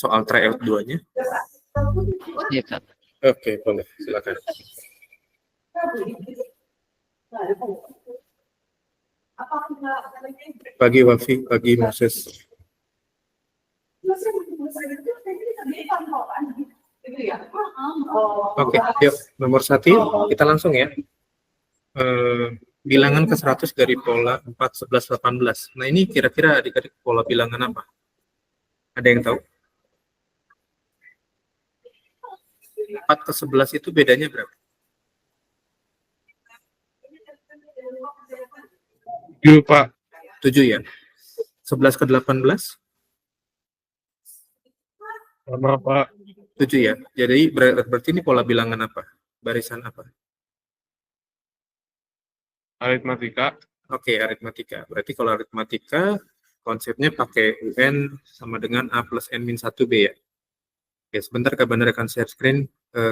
soal tryout 2-nya? Iya, Kak. Oke, boleh. Silakan. Pagi Wafi, pagi Moses. Oke, yuk nomor 1 yuk. Kita langsung ya. Bilangan ke 100 dari pola 4, 11, 18. Nah ini kira-kira adik-adik pola bilangan apa? Ada yang tahu? 4 ke 11 itu bedanya berapa? 7, Pak. 7 ya. 11 ke 18? Sama, Pak. 7 ya. Jadi berarti ini pola bilangan apa? Barisan apa? Aritmatika. Oke, aritmatika. Berarti kalau aritmatika, konsepnya pakai UN sama dengan A plus N min 1B ya. Oke, sebentar Kak Bandar akan share screen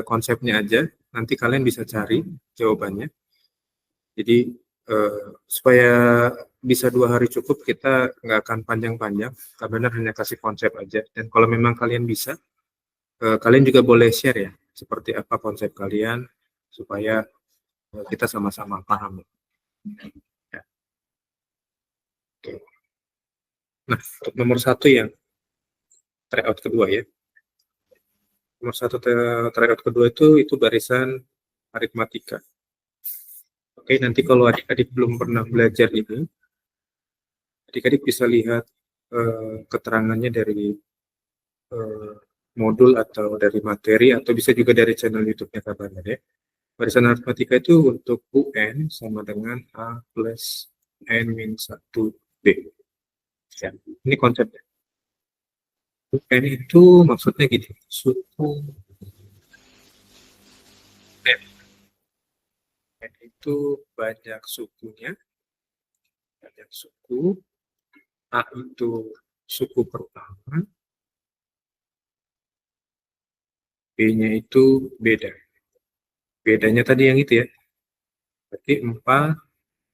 konsepnya aja. Nanti kalian bisa cari jawabannya. Jadi, supaya bisa 2 hari cukup, kita nggak akan panjang-panjang. Kak Bandar hanya kasih konsep aja. Dan kalau memang kalian bisa, kalian juga boleh share ya, seperti apa konsep kalian, supaya kita sama-sama paham. Ya. Oke. Nah, untuk nomor 1 yang tryout kedua ya. Nomor 1 tryout kedua itu barisan aritmatika. Oke, nanti kalau adik-adik belum pernah belajar ini, adik-adik bisa lihat keterangannya dari modul atau dari materi, atau bisa juga dari channel YouTube-nya Kak Bandar ya. Barisan aritmatika itu untuk UN sama dengan A plus N min 1B. Ya, ini konsepnya. UN itu maksudnya gini, suku N. N itu banyak sukunya, banyak suku. A itu suku pertama, B-nya itu beda. Bedanya tadi yang itu ya. Berarti 4,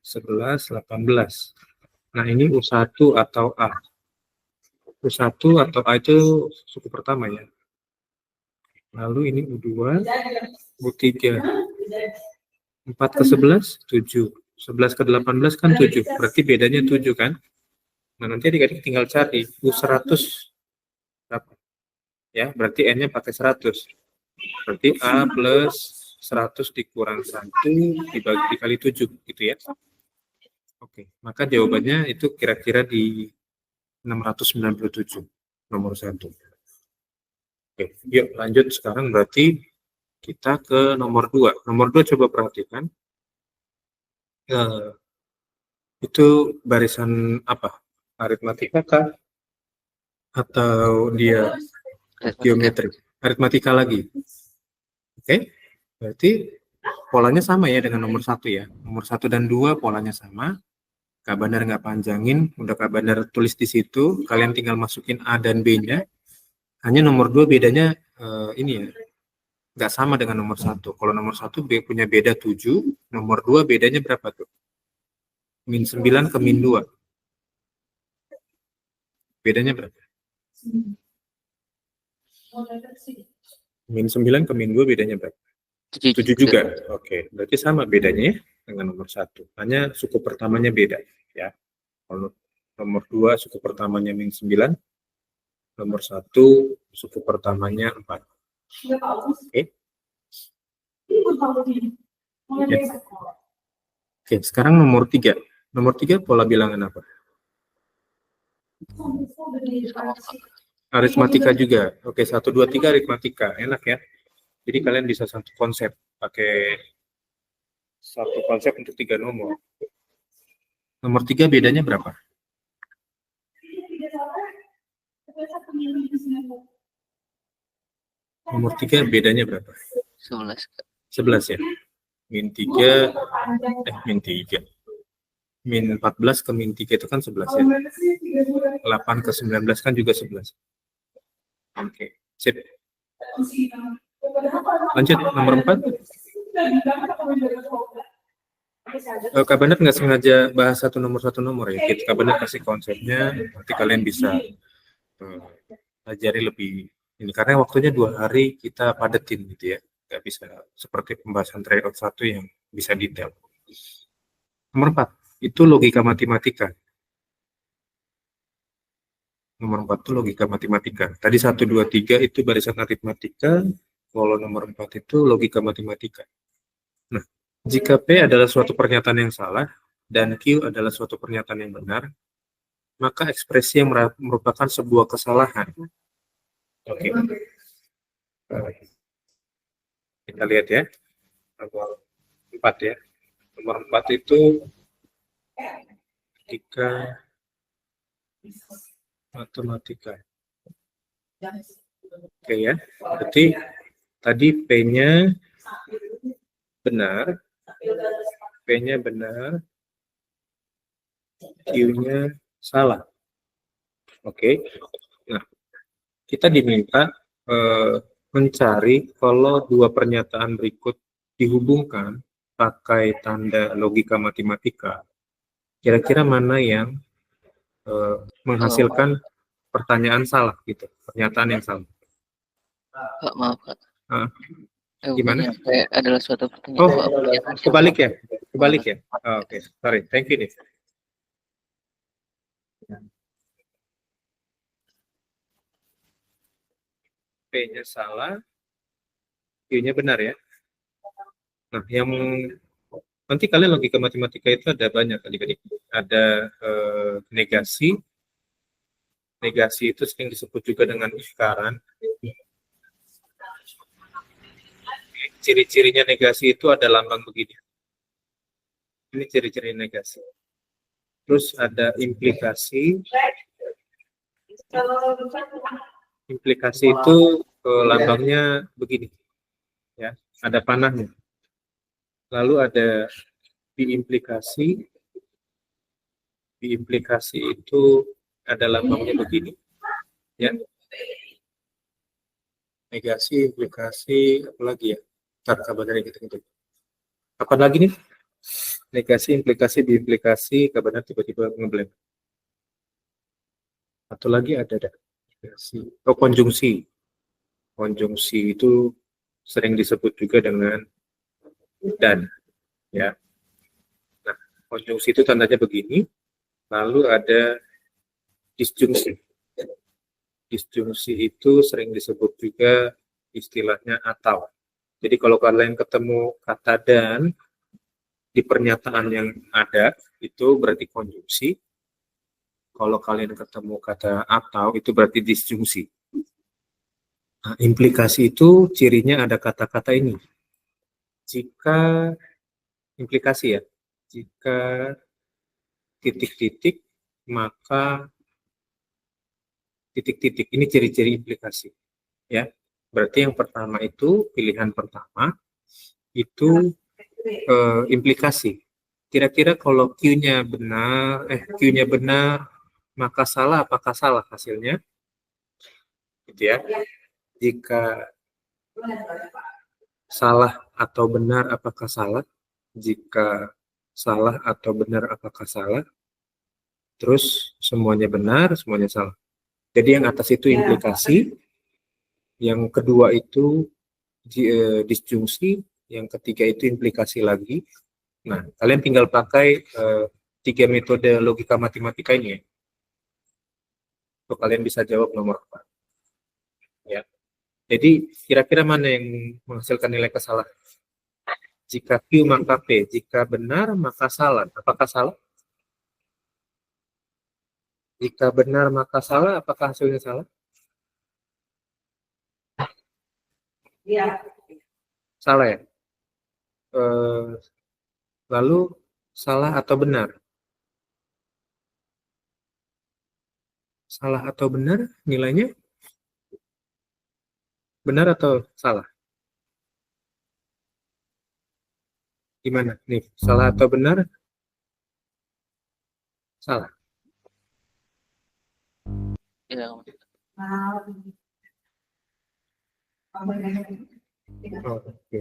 11, 18. Nah, ini U1 atau A. U1 atau A itu suku pertama ya. Lalu ini U2, U3. 4 ke 11, 7. 11 ke 18 kan 7. Berarti bedanya 7 kan? Nah, nanti adik-adik tinggal cari U100 berapa? Ya, berarti N-nya pakai 100. Berarti A plus 100 dikurang 1 dikali 7 gitu ya. Oke, maka jawabannya itu kira-kira di 697, nomor 1. Oke, yuk lanjut sekarang berarti kita ke nomor 2. Nomor 2 coba perhatikan. Itu barisan apa? Aritmatika kah? Atau dia geometri? Aritmatika lagi. Oke, berarti polanya sama ya dengan nomor 1 ya. Nomor 1 dan 2 polanya sama. Kak Bandar nggak panjangin, udah Kak Bandar tulis di situ. Kalian tinggal masukin A dan B-nya. Hanya nomor 2 bedanya ini ya, nggak sama dengan nomor 1. Kalau nomor 1 B punya beda 7, nomor 2 bedanya berapa tuh? Min 9 ke min 2. Bedanya berapa? Min 9 ke min 2 bedanya berapa? 7 juga. Oke, berarti sama bedanya ya dengan nomor 1. Hanya suku pertamanya beda ya. Kalau nomor 2 suku pertamanya min 9, nomor 1 suku pertamanya 4. Oke. Ya. Oke, sekarang nomor 3. Nomor 3 pola bilangan apa? Aritmatika juga. Oke, 1, 2, 3 aritmatika. Enak ya. Jadi kalian bisa satu konsep. Pakai satu konsep untuk 3 nomor. Nomor 3 bedanya berapa? Nomor 3 bedanya berapa? 11. 11 ya. Min 3, min 3. Min 14 ke min 3 itu kan 11 ya. 8 ke 19 kan juga 11. Oke, sip. Lanjut, nomor 4. Kak Bandar nggak sengaja bahas satu nomor ya. Kak Bandar kasih konsepnya, nanti kalian bisa pelajari lebih ini karena waktunya 2 hari kita padetin gitu ya, nggak bisa seperti pembahasan tryout 1 yang bisa detail. Nomor 4 itu logika matematika. Nomor 4 itu logika matematika. Tadi 1, 2, 3 itu barisan aritmatika. Kalau nomor 4 itu logika matematika. Nah, jika P adalah suatu pernyataan yang salah dan Q adalah suatu pernyataan yang benar, maka ekspresi yang merupakan sebuah kesalahan. Oke. Kita lihat ya. Nomor 4 ya. Nomor 4 itu ketika matematika. Oke ya. Berarti tadi P-nya benar, P-nya benar, Q-nya salah. Oke. Nah, kita diminta mencari kalau dua pernyataan berikut dihubungkan pakai tanda logika matematika, kira-kira mana yang menghasilkan pertanyaan salah gitu, pernyataan yang salah. Pak, maaf Pak. Ah, gimana? Bukannya P adalah suatu Oh, pernyataan. kebalik ya? Kebalik ya? Oh, oke, sorry, thank you nih. P-nya salah, Q-nya benar ya. Nah, yang nanti kalian logika matematika itu ada banyak adik-adik. Ada negasi. Negasi itu sering disebut juga dengan ingkaran. Ciri-cirinya negasi itu ada lambang begini. Ini ciri-ciri negasi. Terus ada implikasi. Implikasi itu lambangnya begini. Ya, ada panahnya. Lalu ada diimplikasi. Diimplikasi itu ada lambangnya begini. Ya. Negasi, implikasi, apa lagi ya? Ntar kabarnya gitu. Apa lagi nih? Negasi, implikasi, diimplikasi, kabarnya tiba-tiba ngeblank. Atau lagi ada oh, konjungsi. Konjungsi itu sering disebut juga dengan dan, ya. Nah, konjungsi itu tandanya begini. Lalu ada disjungsi. Disjungsi itu sering disebut juga istilahnya atau. Jadi kalau kalian ketemu kata dan di pernyataan yang ada, itu berarti konjungsi. Kalau kalian ketemu kata atau, itu berarti disjungsi. Nah, implikasi itu cirinya ada kata-kata ini. Jika implikasi ya, jika titik-titik, maka titik-titik. Ini ciri-ciri implikasi. Ya, berarti yang pertama itu, pilihan pertama, itu implikasi. Kira-kira kalau Q-nya benar, maka salah, apakah salah hasilnya? Gitu ya. Jika salah atau benar, apakah salah? Jika salah atau benar, apakah salah? Terus semuanya benar, semuanya salah. Jadi yang atas itu implikasi, yang kedua itu disjungsi, yang ketiga itu implikasi lagi. Nah, kalian tinggal pakai 3 metode logika matematika ini ya. Untuk kalian bisa jawab nomor 4. Ya. Jadi kira-kira mana yang menghasilkan nilai kesalahan? Jika Q maka P, jika benar maka salah. Apakah salah? Jika benar maka salah, apakah hasilnya salah? Iya. Salah ya? Lalu salah atau benar? Salah atau benar nilainya? Benar atau salah? Gimana? Nih, salah atau benar? Salah. Ya, Oh, oke.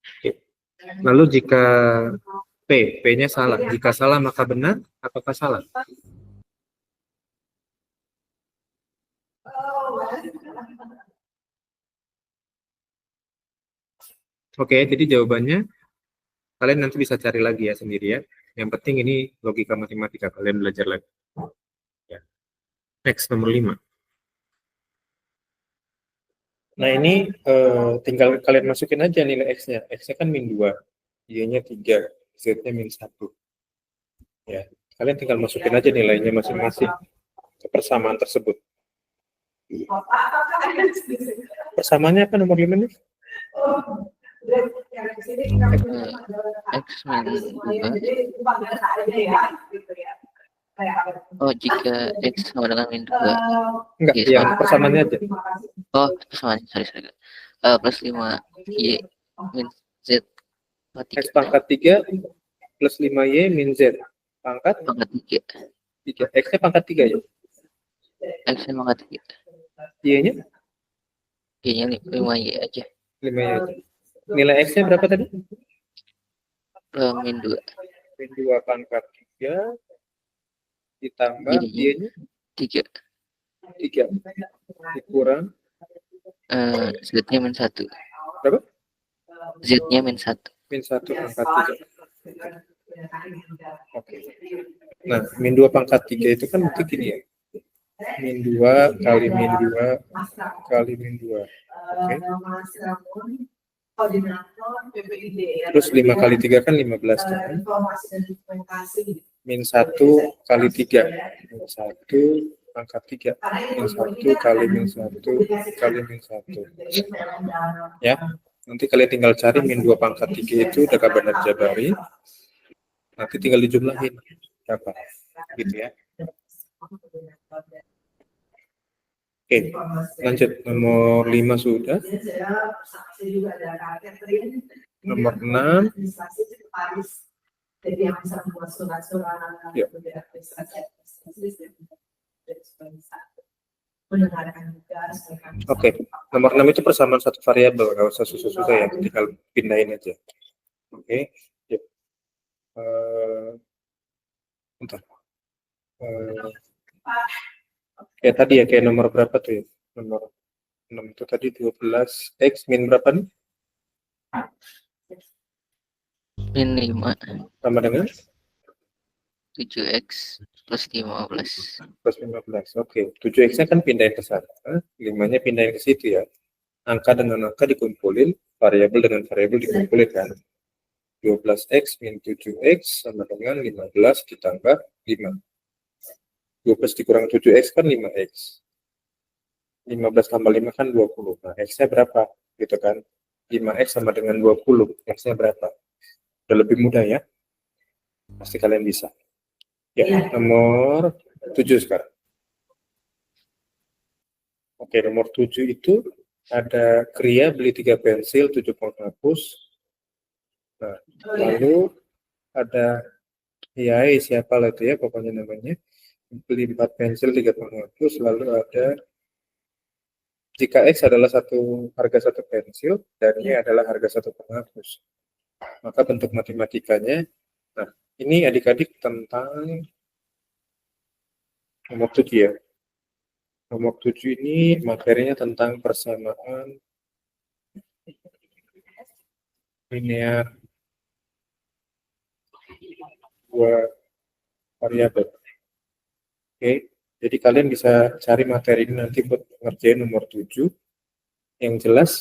Oke. Lalu jika P P-nya salah. Jika salah maka benar, apakah salah? Oke, jadi jawabannya kalian nanti bisa cari lagi ya sendiri ya. Yang penting ini logika matematika, kalian belajar lagi. Ya. Next, nomor 5. Nah, ini tinggal kalian masukin aja nilai X-nya. X-nya kan min 2, Y-nya 3, Z-nya min 1. Ya, kalian tinggal masukin aja nilainya masing-masing ke persamaan tersebut. Persamaannya apa nomor 5 nih? X min 2. Oh, jika X sama dengan min 2. Enggak, Iya, yang persamaannya aja. Oh, persamaan. Sorry. Plus 5 Y min Z X pangkat 3 plus 5Y min Z pangkat pangkat 3. 3. X-nya pangkat 3 ya? X-nya pangkat 3. Y-nya? Y-nya 5Y aja. 5Y aja. Nilai X-nya berapa tadi? Min 2. Min 2 pangkat 3 ditambah Y-nya 3. 3 dikurang Z-nya min 1. berapa? Z-nya min 1. Min 1 pangkat 3. Oke. Nah, min 2 pangkat 3 itu kan berarti gini ya. Min 2 kali min 2 kali min 2. Oke. Terus 5 kali 3 kan 15 kan? Min 1 kali 3. Min 1 pangkat 3. Min 1 kali min 1 kali min 1. Ya. Nanti kalian tinggal cari min 2 pangkat 3 itu udah benar Jabari. Nanti tinggal dijumlahin. Berapa? Gitu ya. Oke, lanjut. Nomor 5 sudah. Nomor 6. Ya. Oke, nomor 6 itu persamaan satu variabel, nggak usah susah-susah ya, tinggal pindahin aja. Oke, yuk. Bentar. Ya tadi ya, kayak nomor berapa tuh ya? Nomor 6 itu tadi 12 X min berapa nih? Min 5. Sama dengan? 7X plus 15. Plus 15, oke. 7X-nya kan pindahin ke sana, 5-nya pindahin ke situ ya. Angka dengan angka dikumpulin, variabel dengan variabel dikumpulin kan. 12X min 7X sama dengan 15 ditambah 5. 12 dikurang 7X kan 5X. 15 tambah 5 kan 20. Nah, X-nya berapa? Gitu kan. 5X sama dengan 20. X-nya berapa? Udah lebih mudah ya. Pasti kalian bisa. Ya, nomor 7 sekarang. Oke, nomor 7 itu ada Kria beli 3 pensil, 7 penghapus. Nah, lalu ada Yai, siapa lah itu ya, pokoknya namanya. Beli 4 pensil, 3 penghapus, lalu ada jika X adalah harga 1 pensil, dan Y adalah harga 1 penghapus. Maka bentuk matematikanya, nah, ini adik-adik tentang nomor 7 ya. Nomor 7 ini materinya tentang persamaan linear dua variabel. Oke, jadi kalian bisa cari materi ini nanti buat ngerjain nomor 7. Yang jelas,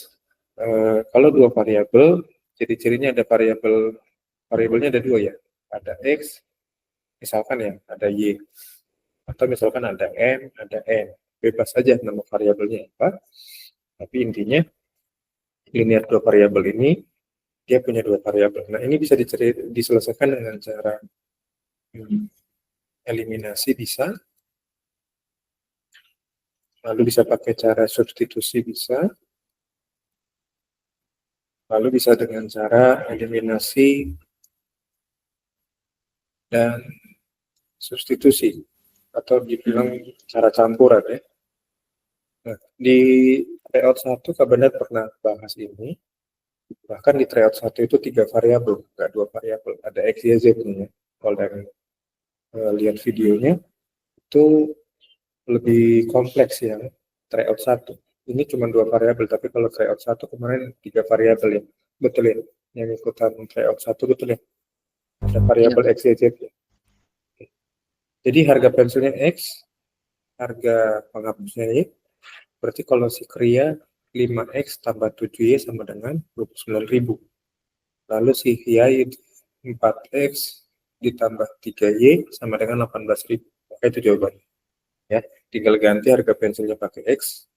kalau 2 variabel, ciri-cirinya ada variabelnya ada 2 ya. Ada X, misalkan ya, ada Y. Atau misalkan ada M, ada N. Bebas saja nama variabelnya apa. Tapi intinya, linear 2 variabel ini, dia punya 2 variabel. Nah, ini bisa diselesaikan dengan cara eliminasi bisa. Lalu bisa pakai cara substitusi bisa. Lalu bisa dengan cara eliminasi dan substitusi. Atau dibilang cara campuran ya. Nah, di layout 1 Kak Benar pernah bahas ini. Bahkan di tryout 1 itu 3 variabel, nggak 2 variabel. Ada X, Y, Z nya. Kalau dari lihat videonya, itu lebih kompleks ya. Tryout 1. Ini cuma 2 variabel, tapi kalau tryout 1 kemarin 3 variabel ya. Betul ya? Yang ikutan tryout 1 betul ya? Ada Iya, variabel X, Y, Z ya. Jadi harga pensilnya X, harga penghapusnya Y. Berarti kalau si Kria 5X tambah 7Y sama dengan 29.000. Lalu si Hyai 4X ditambah 3Y sama dengan 18.000. Maka itu jawabannya. Ya, tinggal ganti harga pensilnya pakai X,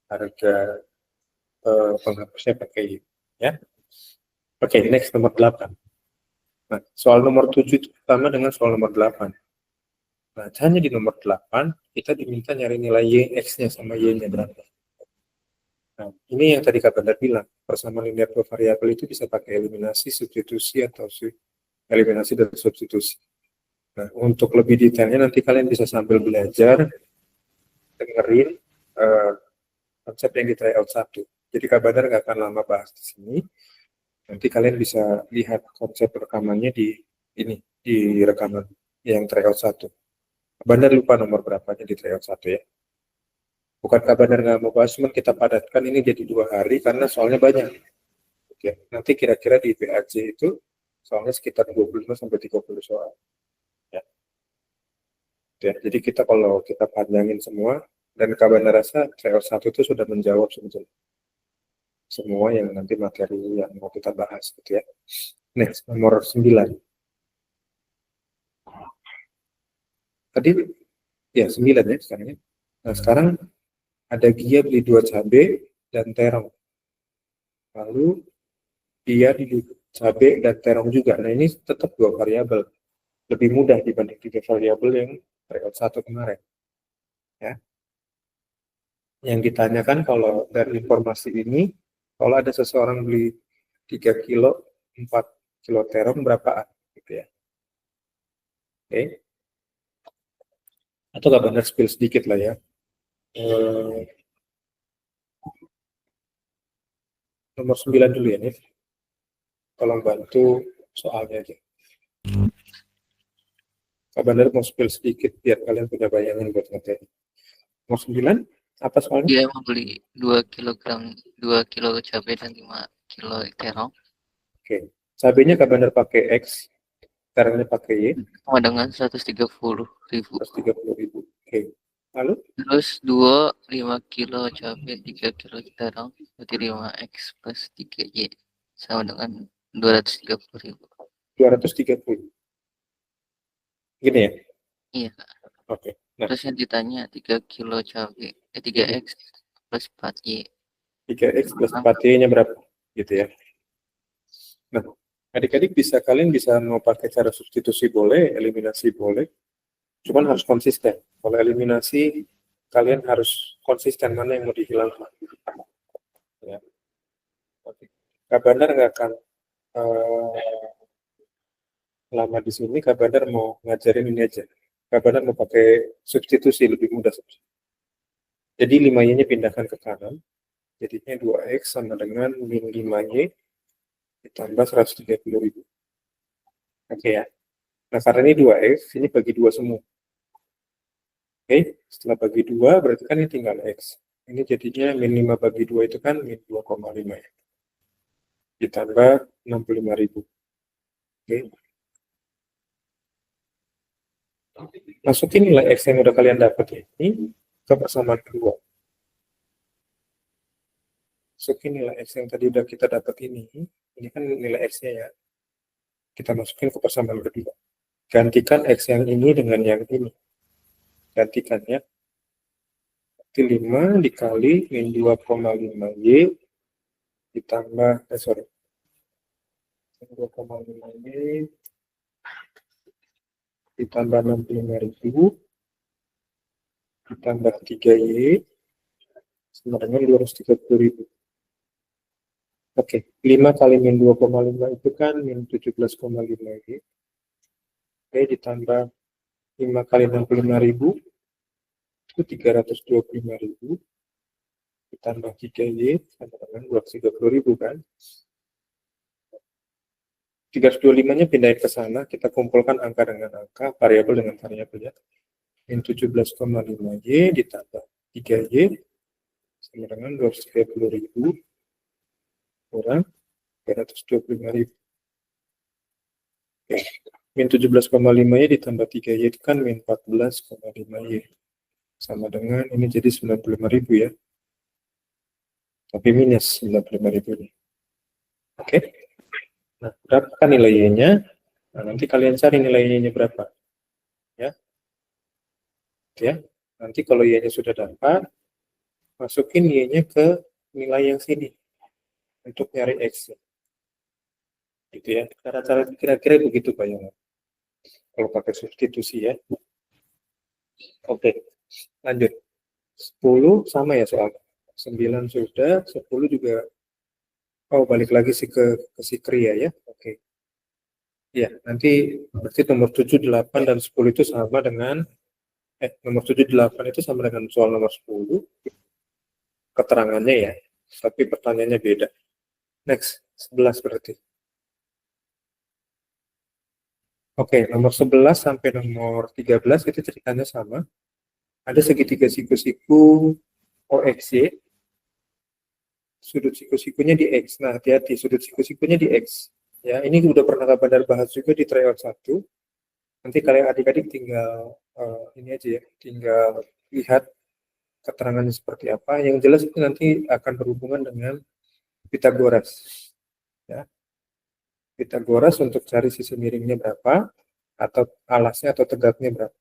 harga penghapusnya pakai Y. Ya. Oke, next nomor 8. Nah, soal nomor 7 itu sama dengan soal nomor 8. Nah, hanya di nomor 8, kita diminta nyari nilai Y-X-nya sama Y-nya berapa. Nah, ini yang tadi Kak Bandar bilang, persamaan linear dua variabel itu bisa pakai eliminasi, substitusi, atau eliminasi dan substitusi. Nah, untuk lebih detailnya nanti kalian bisa sambil belajar, dengerin konsep yang di tryout 1. Jadi Kak Bandar nggak akan lama bahas di sini. Nanti kalian bisa lihat konsep rekamannya di ini, di rekaman yang tryout 1. Kak Bandar lupa nomor berapanya di tryout 1 ya. Bukan Kak Bandar nggak mau bahas, cuma kita padatkan ini jadi 2 hari karena soalnya banyak. Oke, nanti kira-kira di PAJ itu soalnya sekitar 25 sampai 30 soal. Ya. Ya, jadi kalau kita panjangin semua, dan Kak Bandar rasa tryout 1 itu sudah menjawab sebetulnya semua yang nanti materi yang mau kita bahas gitu ya. Next, nomor 9. Tadi ya 9 ya sekarang ya. Nah, sekarang ada Gia beli 2 cabai dan terong. Lalu dia beli cabai dan terong juga. Nah, ini tetap 2 variabel. Lebih mudah dibanding 3 variabel yang tryout 1 kemarin. Ya. Yang ditanyakan kalau dari informasi ini, kalau ada seseorang beli 3 kilo, 4 kilo terong berapaan? Gitu ya. Oke. Atau nggak benar spill sedikit lah ya. Nomor 9 dulu ya, nih. Tolong bantu soalnya aja. Kak Bandar mau spill sedikit biar kalian punya bayangan buat materi. Nomor 9, apa soalnya? dia mau beli 2 kilogram 2 kilo cabai dan 5 kilo terong Oke. Cabainya Kak Bandar pakai X, terongnya pakai Y, sama dengan 130.000. 130.000. Oke. Lalu? Terus 5 kilo cabai 3 kilo terong berarti 5x plus 3y sama dengan 230.000. 230. Gini ya? Iya. Oke. Nah, Terus yang ditanya 3 kilo cabai 3x plus 4y. 3X plus 4Y-nya berapa? Gitu ya. Nah, adik-adik kalian bisa mau pakai cara substitusi boleh, eliminasi boleh, cuman harus konsisten. Kalau eliminasi, kalian harus konsisten mana yang mau dihilangkan. Ya. Kak Bandar nggak akan lama di sini. Kak Bandar mau ngajarin ini aja. Kak Bandar mau pakai substitusi lebih mudah. Jadi 5Y-nya pindahkan ke kanan. Jadinya 2X sama dengan min 5Y ditambah 130.000. Oke ya. Nah, karena ini 2X, ini bagi 2 semua. Oke, setelah bagi 2, berarti kan ini tinggal X. Ini jadinya min 5 bagi 2 itu kan min 2,5 ya. Ditambah 65.000. Oke. Masukin nilai X yang udah kalian dapat ini ke persamaan kedua. Masukin nilai X yang tadi udah kita dapat ini kan nilai X-nya ya. Kita masukin ke persamaan kedua. Gantikan X yang ini dengan yang ini. Gantikan ya. 5 dikali min 2,5Y ditambah, 2,5Y ditambah 65.000 ditambah 3Y sama dengan 230.000. Oke, 5 kali min 2,5 itu kan min 17,5Y. Oke, ditambah 5 kali 65.000 itu 325.000 ditambah 3Y sama dengan 230.000 kan. 325-nya pindahin ke sana, kita kumpulkan angka dengan angka, variabel dengan variabel ya. Min 17,5Y ditambah 3Y sama dengan 230.000 kurang 325.000. Oke. Min 17,5Y ditambah 3Y itu kan min 14,5Y. Sama dengan, ini jadi 95.000 ya. Tapi minus 95.000 ini. Oke. Nah, berapa kan nilai Y-nya? Nah, nanti kalian cari nilai Y-nya berapa. Ya. Ya. Nanti kalau Y-nya sudah dapat, masukin Y-nya ke nilai yang sini untuk nyari X. Gitu ya. Cara-cara kira-kira begitu bayangan. Kalau pakai substitusi ya. Oke. Lanjut. 10 sama ya soal. 9 sudah, 10 juga. Oh, balik lagi sih ke si Kria ya. Oke. Ya, nanti berarti nomor 7, 8, dan 10 itu sama dengan nomor 7, 8 itu sama dengan soal nomor 10. Keterangannya ya. Tapi pertanyaannya beda. Next, 11 berarti. Oke, nomor 11 sampai nomor 13 itu ceritanya sama. Ada segitiga siku-siku OXY. Sudut siku-sikunya di X. Nah, hati-hati, sudut siku-sikunya di X. Ya, ini udah pernah Kak Bandar bahas juga di tryout 1. Nanti kalian adik-adik tinggal ini aja ya, tinggal lihat keterangannya seperti apa. Yang jelas itu nanti akan berhubungan dengan Pitagoras. Ya. Pitagoras untuk cari sisi miringnya berapa, atau alasnya atau tegaknya berapa.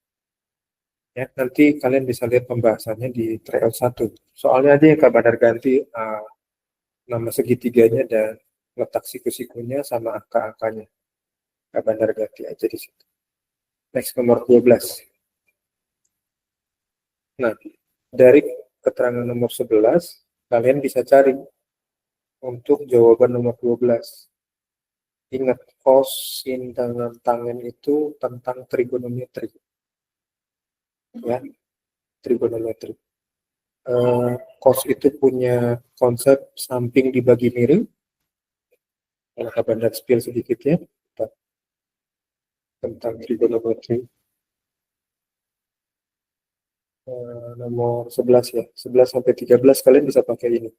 Ya, nanti kalian bisa lihat pembahasannya di tryout 1. Soalnya aja ya Kak Bandar ganti nama segitiganya dan letak siku-sikunya sama angka-angkanya. Kak Bandar ganti aja di situ. Next, nomor 12. Nah, dari keterangan nomor 11, kalian bisa cari untuk jawaban nomor 12. Ingat, kosin dengan tangen itu tentang trigonometri. Ya, trigonometri. Cos itu punya konsep samping dibagi miring. Kalau Kak Bandar spill sedikit ya, tentang trigonometri. Nomor 11 ya, 11 sampai 13 kalian bisa pakai ini.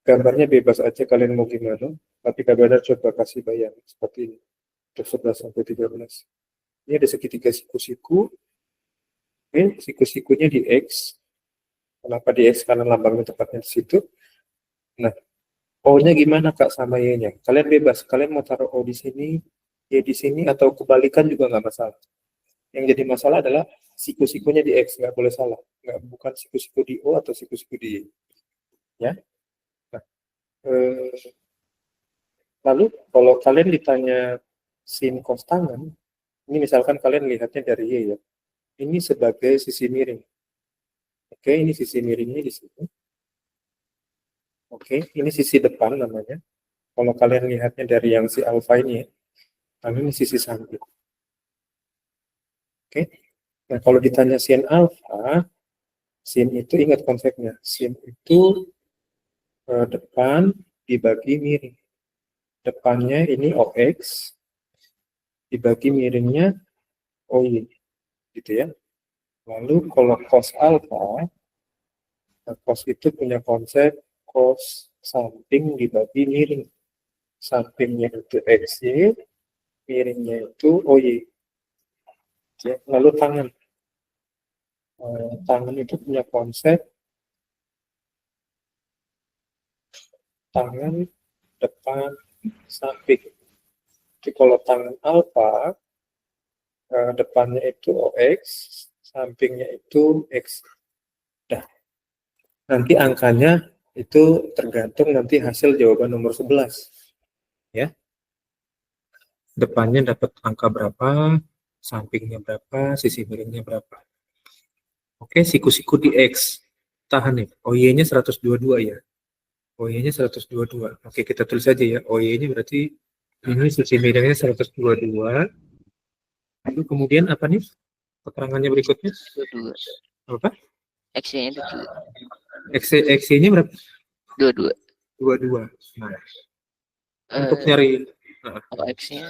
Gambarnya bebas aja kalian mau gimana, tapi Kak Bandar coba kasih bayang seperti ini. Untuk 11 sampai 13. Ini ada segitiga siku-siku. Oke, siku-sikunya di X. Kenapa di X? Karena lambangnya tepatnya di situ. Nah, O-nya gimana Kak sama Y-nya? Kalian bebas, kalian mau taruh O di sini, Y di sini, atau kebalikan juga nggak masalah. Yang jadi masalah adalah siku-sikunya di X, nggak boleh salah. Nggak, bukan siku-siku di O atau siku-siku di Y. Ya. Nah, lalu kalau kalian ditanya sin cos tangen, ini misalkan kalian lihatnya dari Y ya. Ini sebagai sisi miring. Oke, ini sisi miringnya di sini. Oke, ini sisi depan namanya. Kalau kalian lihatnya dari yang si alfa ini ya. Ini sisi samping. Oke. Nah, kalau ditanya sin alfa, sin itu ingat konsepnya. Sin itu depan dibagi miring. Depannya ini OX, dibagi miringnya OY. Gitu ya. Lalu kalau cos alfa, cos itu punya konsep cos samping dibagi miring. Sampingnya itu XY, miringnya itu OY. Ya, lalu tangan. Tangan itu punya konsep tangan depan samping. Jadi kalau tangan alfa, depannya itu OX, sampingnya itu X. Nah, nanti angkanya itu tergantung nanti hasil jawaban nomor 11. Ya. Depannya dapat angka berapa, sampingnya berapa, sisi miringnya berapa. Oke, siku-siku di X. Tahan nih, OY-nya 122 ya. OY-nya 122. Oke, kita tulis aja ya. OY-nya berarti ini sisi miringnya 122. Lalu kemudian apa nih? Keterangannya berikutnya? 22. Apa? X-nya 22. X-nya berapa? 22. 22. Nah, untuk nyari Nah, OX-nya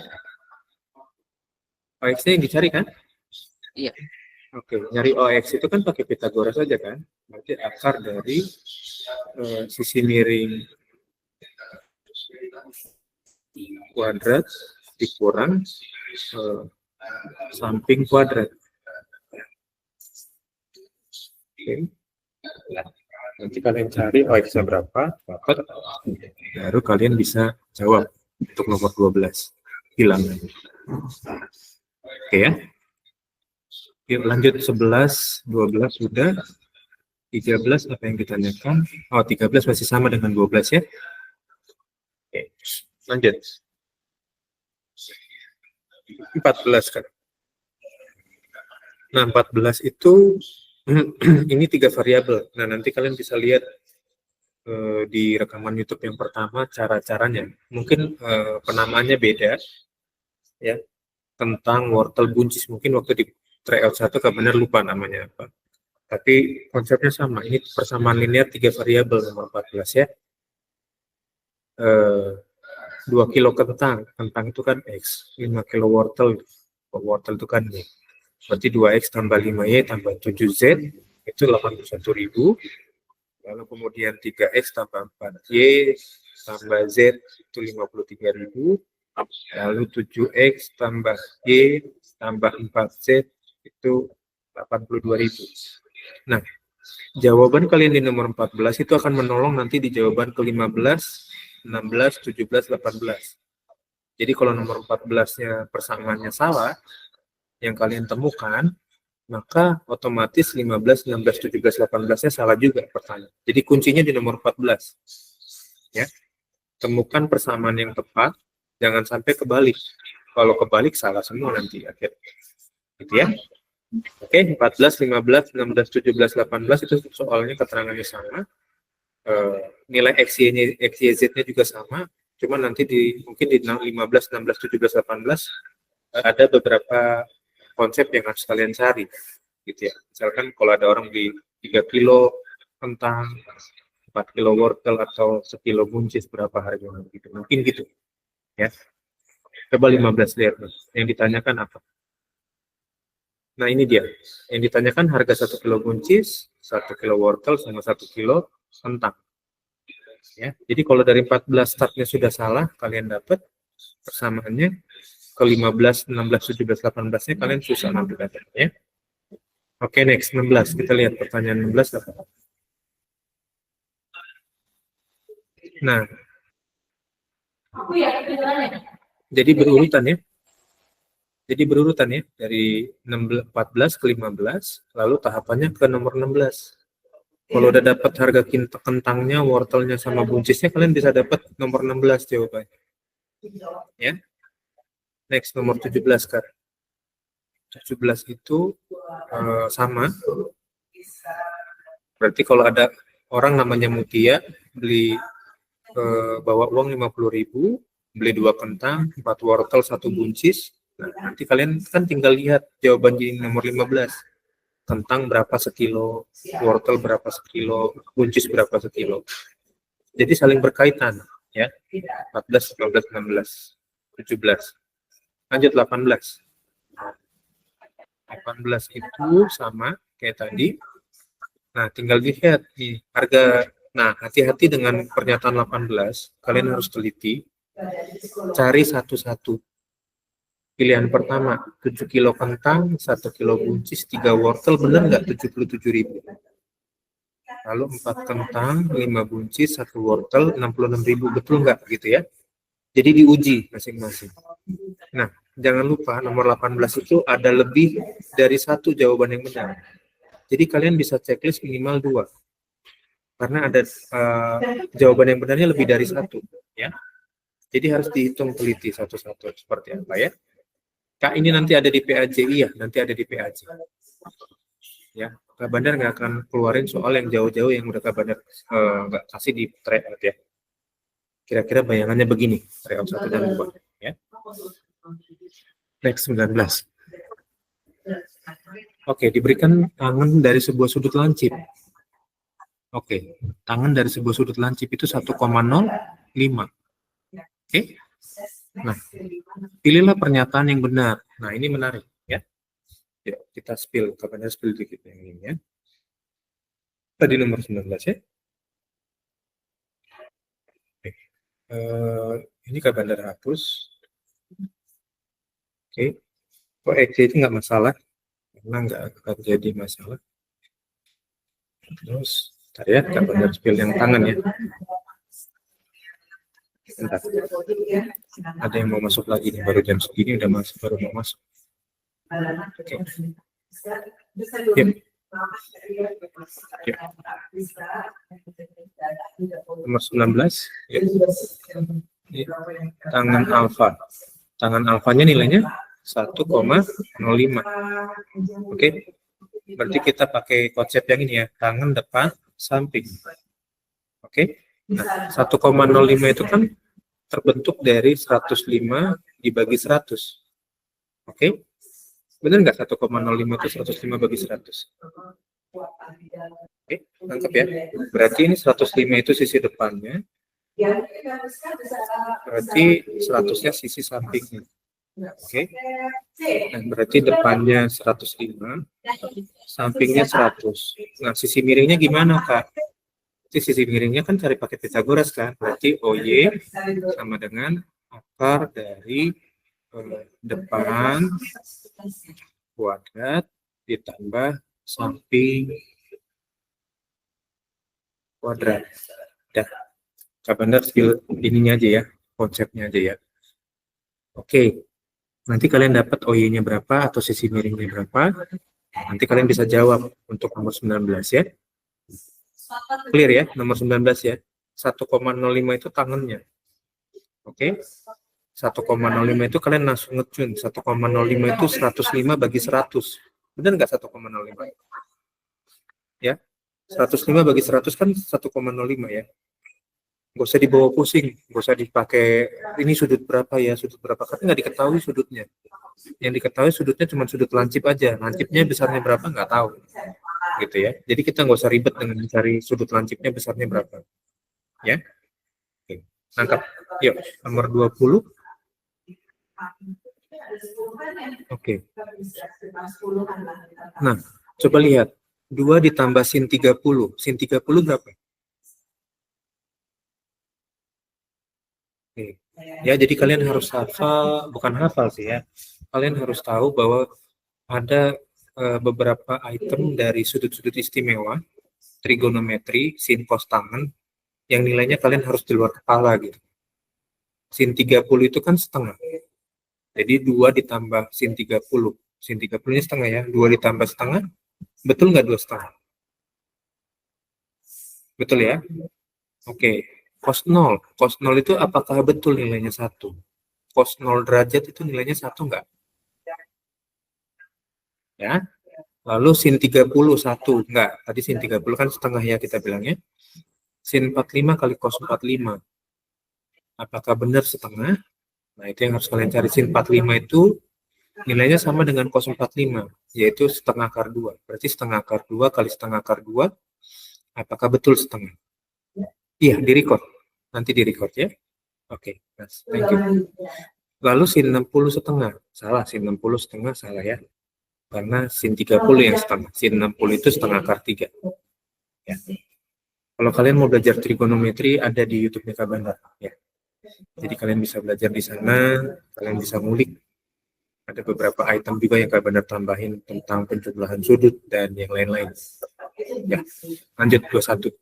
OX-nya yang dicari kan? iya. Oke, nyari OX itu kan pakai Pythagoras saja kan? Berarti akar dari sisi miring kuadrat dikurang samping kuadrat. Oke. Nanti kalian cari OX-nya berapa, dapat, baru kalian bisa jawab untuk nomor 12. Hilang. Oke ya. Yuk lanjut 11, 12 sudah. 13 apa yang ditanyakan? Oh, 13 masih sama dengan 12 ya. Oke, lanjut. 14 kan. Nah, 14 itu ini 3 variabel. Nah, nanti kalian bisa lihat di rekaman YouTube yang pertama cara-caranya. Mungkin penamaannya beda ya. Tentang wortel buncis. Mungkin waktu di tryout 1 benar lupa namanya apa. Tapi konsepnya sama. Ini persamaan linear 3 variabel nomor 14 ya. 2 kilo kentang itu kan X. 5 kilo wortel itu kan Y. Berarti 2X tambah 5Y tambah 7Z itu 81.000. Lalu kemudian 3X tambah 4Y tambah Z itu 53.000. Lalu 7X tambah Y tambah 4Z itu 82.000. Nah, jawaban kalian di nomor 14 itu akan menolong nanti di jawaban ke-15, 16, 17, 18. Jadi kalau nomor 14-nya persamaannya salah, yang kalian temukan, maka otomatis 15, 16, 17, 18-nya salah juga pertanyaan. Jadi kuncinya di nomor 14. Ya. Temukan persamaan yang tepat, jangan sampai kebalik. Kalau kebalik salah semua nanti akhirnya. Gitu ya. Oke, 14, 15, 16, 17, 18 itu soalnya keterangannya sama. Nilai XY-nya, XYZ-nya juga sama. Cuma nanti mungkin di 15, 16, 17, 18 ada beberapa konsep yang harus kalian cari gitu ya. Misalkan kalau ada orang beli 3 kilo kentang, 4 kilo wortel atau sekilo buncis berapa harganya gitu. Mungkin gitu ya. Coba 15 lihat yang ditanyakan apa. Nah, ini dia. Yang ditanyakan harga 1 kilo buncis, 1 kilo wortel sama 1 kilo kentang. Ya. Jadi kalau dari 14 startnya sudah salah, kalian dapat persamaannya ke 15, 16, 17, 18-nya kalian susah nanti datanya ya. Oke, next 16. Kita lihat pertanyaan 16 apa. Nah, jadi berurutan ya. Jadi berurutan ya dari 14 ke 15, lalu tahapannya ke nomor 16. Kalau udah dapat harga kentangnya, wortelnya sama buncisnya, kalian bisa dapat nomor 16 jawabannya. Ya. Next nomor 17 kan. 17 itu sama. Berarti kalau ada orang namanya Mutia beli bawa uang 50.000, beli 2 kentang, 4 wortel, 1 buncis. Nah, nanti kalian kan tinggal lihat jawaban di nomor 15. Kentang berapa sekilo, wortel berapa sekilo, buncis berapa sekilo. Jadi saling berkaitan ya. 14, 15, 16, 17. Lanjut 18. 18 itu sama kayak tadi. Nah, tinggal dilihat nih harga. Nah, hati-hati dengan pernyataan 18. Kalian harus teliti. Cari satu-satu. Pilihan pertama, 7 kilo kentang, 1 kilo buncis, 3 wortel, benar nggak 77.000? Lalu 4 kentang, 5 buncis, 1 wortel, 66.000, betul nggak gitu ya? Jadi diuji masing-masing. Nah, jangan lupa nomor 18 itu ada lebih dari 1 jawaban yang benar. Jadi kalian bisa checklist minimal 2. Karena ada jawaban yang benarnya lebih dari 1. Ya. Jadi harus dihitung teliti satu-satu seperti apa ya. Kak, ini nanti ada di PAJ, iya, nanti ada di PAJ. Ya, Kak Bandar nggak akan keluarin soal yang jauh-jauh yang udah Kak Bandar nggak kasih di tryout ya. Kira-kira bayangannya begini, tryout 1 dan 2. Ya. Next 19. Oke, diberikan tangan dari sebuah sudut lancip. Oke, tangan dari sebuah sudut lancip itu 1,05. Oke. Nah, pilihlah pernyataan yang benar. Nah, ini menarik ya. Ya, kita spill, kapan spill dikit yang ini ya. Tadi nomor 19 ya. Oke. Ini kapan hapus. Oke. Kok X itu nggak masalah, karena nggak akan jadi masalah. Terus, tadi ya, kapan spill yang tangan ya. Bentar. Ada yang mau masuk lagi nih, baru jam segini udah masuk, baru mau masuk. Oke. Yep. Yep. Nomor 19. Yep. Yep. Tangan alfa. Tangan alfanya nilainya 1,05. Oke. Berarti kita pakai konsep yang ini ya, tangan depan samping. Oke. Nah, 1,05 itu kan terbentuk dari 105 dibagi 100. Oke? Benar nggak 1,05 itu 105 bagi 100? Oke, tangkap ya. Berarti ini 105 itu sisi depannya. Berarti 100-nya sisi sampingnya. Oke. Nah, berarti depannya 105, sampingnya 100. Nah, sisi miringnya gimana, Kak? Sisi miringnya kan cari pakai Pythagoras kan, berarti OY sama dengan akar dari depan kuadrat ditambah samping kuadrat. Dah, kapan skill ininya aja ya, konsepnya aja ya. Oke, nanti kalian dapat OY-nya berapa atau sisi miringnya berapa, nanti kalian bisa jawab untuk nomor 19 ya. Clear ya, nomor 19 ya. 1,05 itu tangannya. Oke. 1,05 itu kalian langsung ngecun. 1,05 itu 105 bagi 100. Benar nggak 1,05? Ya. 105 bagi 100 kan 1,05 ya. Nggak usah dibawa pusing. Nggak usah dipakai, ini sudut berapa ya, sudut berapa. Karena nggak diketahui sudutnya. Yang diketahui sudutnya cuma sudut lancip aja. Lancipnya besarnya berapa nggak tahu. Gitu ya. Jadi kita nggak usah ribet dengan mencari sudut lancipnya besarnya berapa. Ya. Oke. Nangkap. Yuk, nomor 20. Oke. Nah, coba lihat. 2 ditambah sin 30. Sin 30 berapa? Oke. Ya, jadi kalian harus hafal, bukan hafal sih ya. Kalian harus tahu bahwa ada beberapa item dari sudut-sudut istimewa, trigonometri, sin cos tangen, yang nilainya kalian harus di luar kepala gitu. Sin 30 itu kan setengah. Jadi 2 ditambah sin 30. Sin 30-nya setengah ya. 2 ditambah setengah, betul nggak 2 setengah? Betul ya? Oke. Cos 0. Cos 0 itu apakah betul nilainya 1? Cos 0 derajat itu nilainya 1 nggak? Ya. Lalu sin 30 1 enggak. Tadi sin 30 kan setengah ya kita bilangnya. Sin 45 kali cos 45. Apakah benar setengah? Nah, itu yang harus kalian cari. Sin 45 itu nilainya sama dengan cos 45, yaitu setengah akar 2. Berarti setengah akar 2 kali setengah akar 2, apakah betul setengah? Iya, di record. Nanti di record ya. Oke, thank you. Lalu sin 60 setengah. Salah, sin 60 setengah salah ya. Karena sin 30 yang setengah. Sin 60 itu setengah akar 3. Ya. Kalau kalian mau belajar trigonometri, ada di YouTube-nya Kak Bandar. Ya. Jadi kalian bisa belajar di sana, kalian bisa ngulik. Ada beberapa item juga yang Kak Bandar tambahin tentang penjumlahan sudut dan yang lain-lain. Ya, lanjut 21.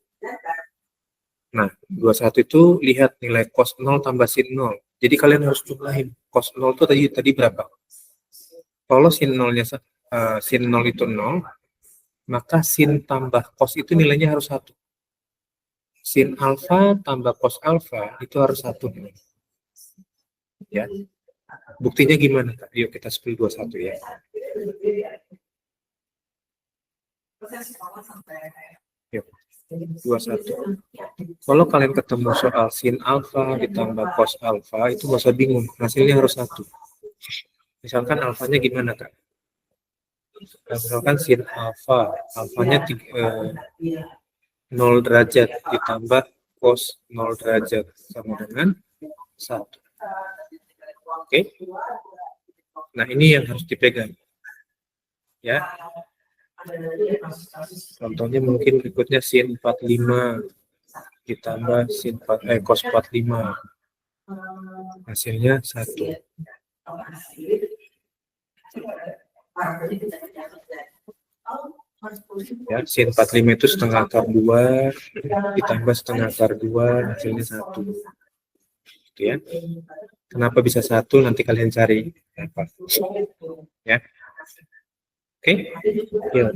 Nah, 21 itu lihat nilai cos 0 tambah sin 0. Jadi kalian harus jumlahin. Cos 0 itu tadi berapa? Kalau sin 0-nya sin 0 itu 0, maka sin tambah cos itu nilainya harus 1. Sin alfa tambah cos alfa itu harus 1. Ya. Buktinya gimana, Kak? Yuk kita spill 21 ya. Yuk. 21. Kalau kalian ketemu soal sin alfa ditambah cos alfa, itu nggak usah bingung, hasilnya harus 1. Misalkan alfanya gimana, Kak? Misalkan sin alfa, alfanya 0 derajat ditambah cos 0 derajat sama dengan 1. Oke. Nah, ini yang harus dipegang. Ya. Contohnya mungkin berikutnya sin 45 ditambah cos 45. Hasilnya 1. Ya, sin 45 itu setengah akar 2 ditambah setengah akar 2, hasilnya 1. Gitu ya. Kenapa bisa 1? Nanti kalian cari. Ya. Oke. Ya.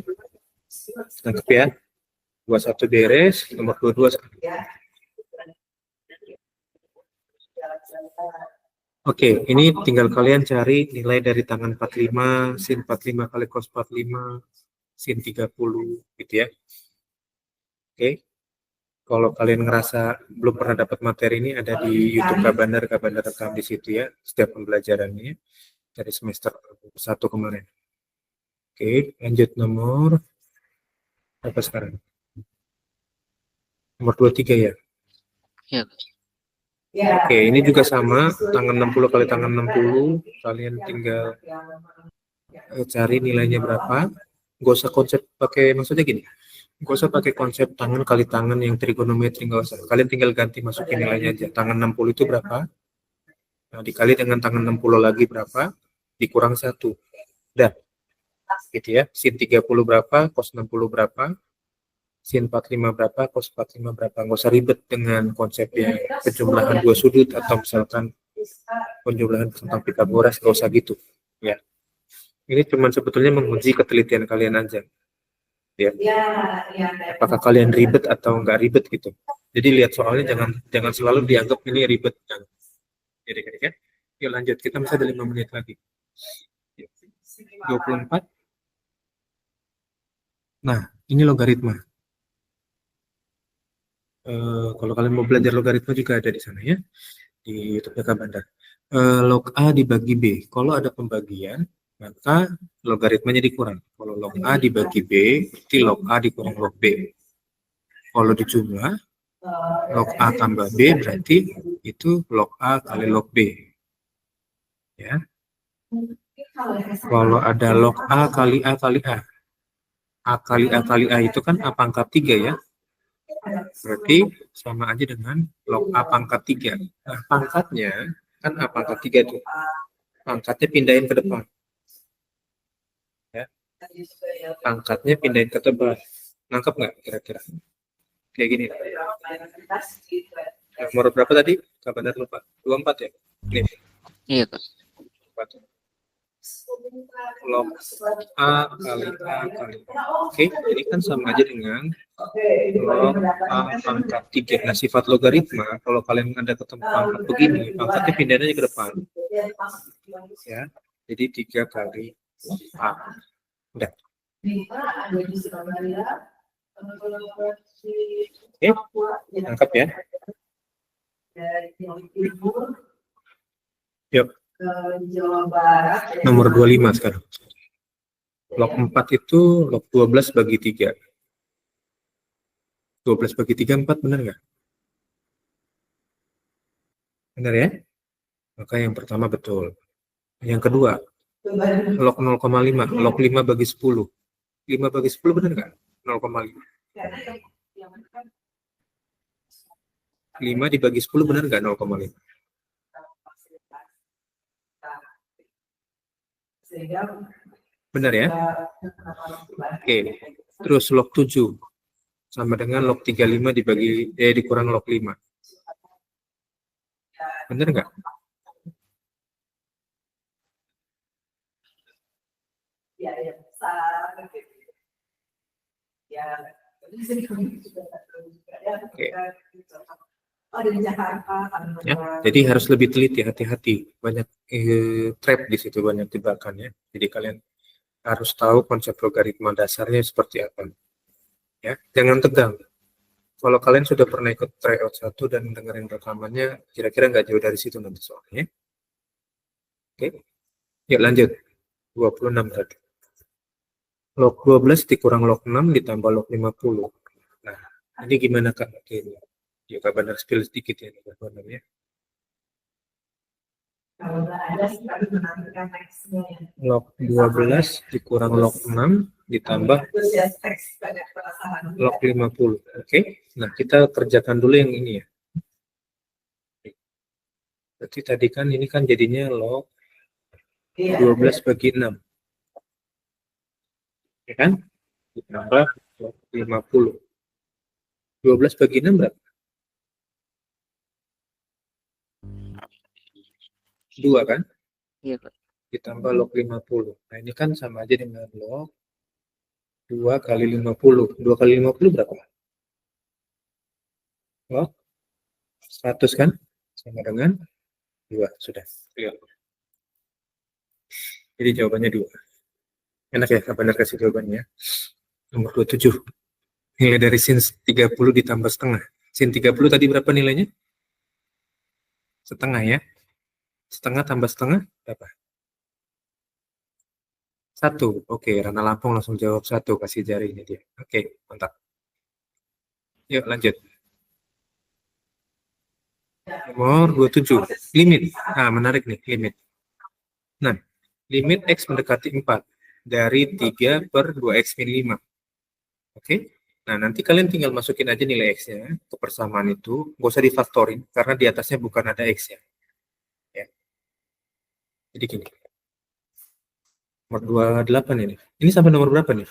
Tangkap ya. 21 beres, nomor 22. Oke, ini tinggal kalian cari nilai dari tangan 45, sin 45 kali cos 45, sin 30, gitu ya. Oke. Kalau kalian ngerasa belum pernah dapat materi ini, ada di YouTube Kabandar rekam di situ ya, setiap pembelajarannya dari semester 1 kemarin. Oke, lanjut nomor apa sekarang? Nomor 23 ya? Iya. Oke, ini juga sama, tangan 60 kali tangan 60, kalian tinggal cari nilainya berapa. Gak usah konsep pakai, maksudnya gini, gak usah pakai konsep tangan kali tangan yang trigonometri, gak usah. Kalian tinggal ganti masukin nilainya aja. Tangan 60 itu berapa? Nah, dikali dengan tangan 60 lagi berapa? Dikurang 1. Udah. Gitu ya. Sin 30 berapa? Cos 60 berapa? Sin 45 berapa? Cos 45 berapa? Nggak usah ribet dengan konsepnya penjumlahan dua sudut atau misalkan penjumlahan tentang Pitagoras, nggak usah gitu. Ya. Ini cuma sebetulnya menguji ketelitian kalian aja. Ya. Apakah kalian ribet atau nggak ribet gitu. Jadi lihat soalnya jangan selalu dianggap ini ribet. Jadi kan? Yuk lanjut, kita masih ada 5 menit lagi. 24. Nah, ini logaritma. Kalau kalian mau belajar logaritma juga ada di sana ya, di YouTube Kabandar. Log A dibagi B. Kalau ada pembagian, maka logaritmanya dikurang. Kalau log A dibagi B, berarti log A dikurang log B. Kalau dijumlah, log A tambah B berarti itu log A kali log B. Ya. Kalau ada log A kali A kali A. A kali A kali A itu kan A pangkat 3 ya. Berarti sama aja dengan log A pangkat 3. Nah, pangkatnya kan A pangkat 3 tuh. Pangkatnya pindahin ke depan. Ya. Pangkatnya pindahin ke depan. Nangkep nggak kira-kira? Kayak gini. Nomor berapa tadi? Kabar lupa. 24 ya? Nih. Iya, Kak. Log A kali A kali A. Oke, ini kan sama aja dengan log A pangkat 3. Nah, sifat logaritma, kalau kalian ada ketemu pangkat begini, pangkatnya pindahin aja ke depan. Ya, jadi 3 kali A. Udah. Oke, tangkap ya. Yuk. Nomor 25 sekarang. Log 4 itu log 12 bagi 3. 12 bagi 3, 4, benar nggak? Benar ya? Maka yang pertama betul. Yang kedua, log 0,5. Log 5 bagi 10. 5 bagi 10 benar nggak? 0,5. 5 dibagi 10 benar nggak? 0,5. Benar ya? Oke. Terus log 7 sama dengan log 35 dikurang log 5. Benar nggak? Oke. Ya, jadi harus lebih teliti, hati-hati. Banyak trap di situ, banyak jebakannya. Jadi kalian harus tahu konsep logaritma dasarnya seperti apa. Ya, jangan tegang. Kalau kalian sudah pernah ikut tryout 1 dan dengerin rekamannya, kira-kira nggak jauh dari situ nanti soalnya. Oke. Yuk lanjut. 26 tadi. Log 12 dikurang log 6 ditambah log 50. Nah, ini gimana Kak? Oke. Ya, Kak Bandar spill sedikit ya. Log 12 dikurang log 6 ditambah log 50. Oke. Nah, kita kerjakan dulu yang ini ya. Berarti tadi kan ini kan jadinya log 12 bagi 6. Ya kan? Ditambah log 50. 12 bagi 6 berapa? 2 kan? Iya, Pak. Ditambah log 50. Nah, ini kan sama aja dengan log 2 kali 50. 2 kali 50 berapa? Log 100 kan? Sama dengan 2. Sudah. Jadi jawabannya 2. Enak ya, benar kasih jawabannya. Nomor 27. Nilai dari sin 30 ditambah setengah. Sin 30 tadi berapa nilainya? Setengah ya. Setengah tambah setengah berapa? 1. Oke, Rana Lampung langsung jawab 1. Kasih jarinya dia. Oke, mantap. Yuk lanjut. Nomor 27. Limit. Nah, menarik nih, limit. Nah, limit X mendekati 4 dari 3 per 2X min 5. Oke. Nah, nanti kalian tinggal masukin aja nilai X-nya ke persamaan itu. Nggak usah difaktorin, karena di atasnya bukan ada X-nya. Ya. Jadi gini. Nomor 28 ini. Ini sampai nomor berapa nih?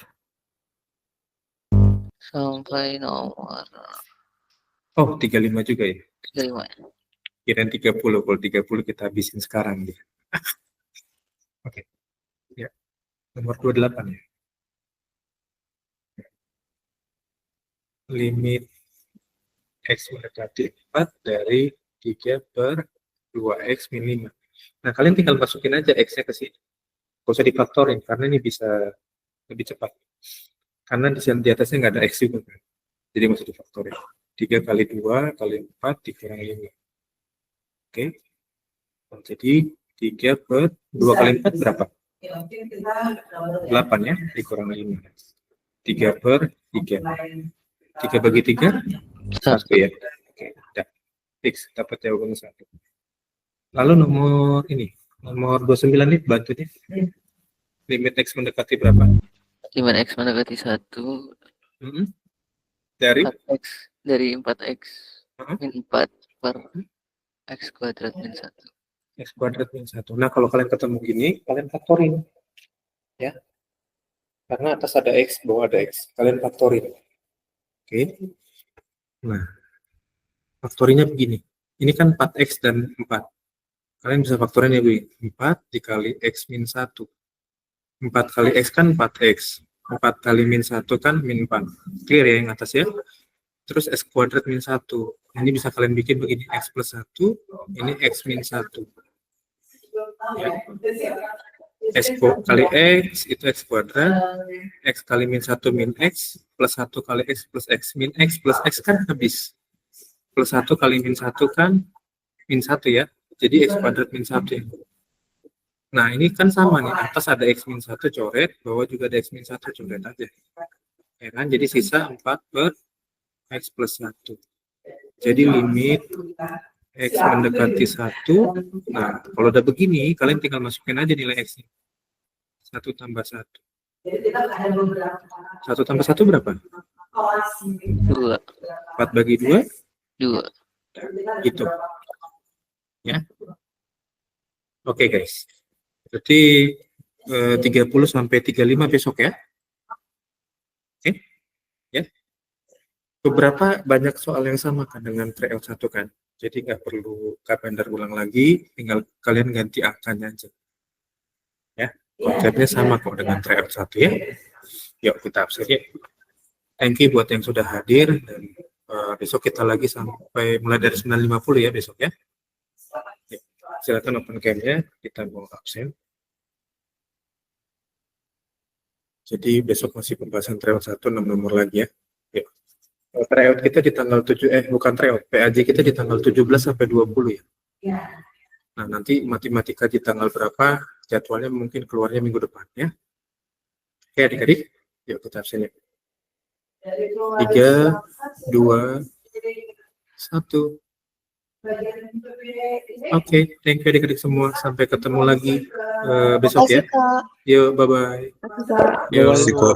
Sampai nomor Oh, 35 juga ya. 35. Kirain 30. Kalau 30 kita habisin sekarang. Gitu. Oke. Ya. Nomor 28 ya. Limit X mendekati 4 dari 3 per 2X min 5. Nah, kalian tinggal masukin aja X-nya ke sini. Nggak usah difaktorin, karena ini bisa lebih cepat. Karena di atasnya nggak ada X juga kan. Jadi nggak usah difaktorin. 3 kali 2 kali 4 dikurang 5. Oke. Jadi 3 per 2 kali 4 berapa? 8 ya, dikurang 5. 3 per 3. 3 bagi 3? 1 ya. Oke, udah. Fix, dapat jawaban 1. Lalu nomor ini, nomor 29 nih, bantu nih. Limit X mendekati berapa? Limit X mendekati 1 Dari 4X dari 4X uh-huh. min 4 per X kuadrat min 1. X kuadrat min 1. Nah, kalau kalian ketemu gini, kalian faktorin. Ya. Karena atas ada X, bawah ada X. Kalian faktorin. Oke. Nah, faktorinya begini. Ini kan 4X dan 4. Kalian bisa faktorin ya begini. 4 dikali X min 1. 4 kali X kan 4X. 4 kali min 1 kan min 4. Clear ya yang atas ya? Terus X kuadrat min 1. Ini bisa kalian bikin begini. X plus 1. Ini X min 1. Ya. X kali X itu X kuadrat. X kali min 1 min X. Plus 1 kali X plus X. Min X plus X kan habis. Plus 1 kali min 1 kan min 1 ya. Jadi X kuadrat min 1 ya. Nah, ini kan sama nih. Atas ada X min 1 coret. Bawah juga ada X min 1 coret aja. Ya kan? Jadi sisa 4 per X plus 1. Jadi limit X mendekati 1. Nah, kalau udah begini, kalian tinggal masukin aja nilai X-nya. 1 tambah 1. 1 tambah 1 berapa? 2. 4 bagi 2? 2. Gitu. Ya. Oke, guys. Berarti 30 sampai 35 besok ya. Oke. Ya. Beberapa banyak soal yang sama kan dengan tryout 1 kan. Jadi nggak perlu kalender ulang lagi, tinggal kalian ganti angkanya aja. Ya, konsepnya sama kok dengan tryout 1 ya. Yuk kita absen ya. Thank you buat yang sudah hadir dan besok kita lagi sampai mulai dari 9.50 ya besok ya. Silakan open cam-nya, kita mau absen. Jadi besok masih pembahasan tryout 1 6 nomor lagi ya. Yuk. Tryout kita di tanggal 7 bukan tryout, PAJ kita di tanggal 17 sampai 20 ya. Nah, nanti matematika di tanggal berapa jadwalnya mungkin keluarnya minggu depan ya. Oke, adik-adik, yuk kita absen ya. 3 2 1 Oke, thank you adik-adik semua. Sampai ketemu lagi besok ya. Makasih, Kak. Yuk, bye-bye. Makasih, Kak. Yuk, Makasih, Kak.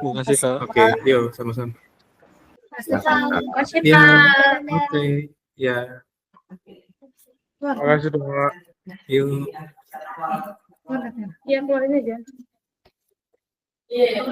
Makasih, Kak. oke, yuk, sama-sama. Makasih, Ya, Kak. oke, ya, Makasih, Pak. yuk. Iya, keluarin aja. Iya.